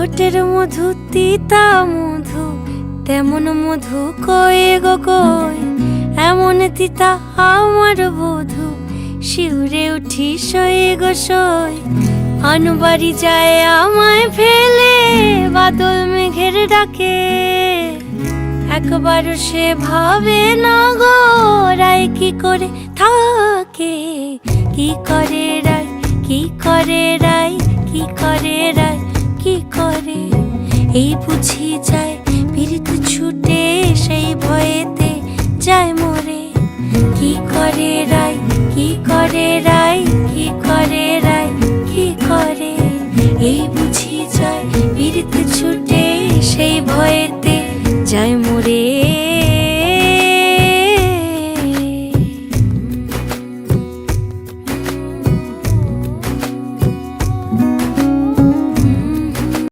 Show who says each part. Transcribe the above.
Speaker 1: ঠোঁটের মধু তিতা মধু, তেমন মধু কয়ে গো কই, এমন তিতা আমার বধূ, শিউরে উঠি সয়ে গো সই। আনবাড়ি যায় আমায় ফেলে বাদল মেঘের ডাকে, একবারও সে ভাবে না গো রায় কি করে থাকে। কি করে রায়, কি করে রায়, কি করে রায়, কি করে, এই বুঝি যায় পীড়িত ছুটে সেই ভয়েতে যায় মরে। কি করে রায়, কি করে রায়, কি করে রায়, কি করে, এই বুঝি যায়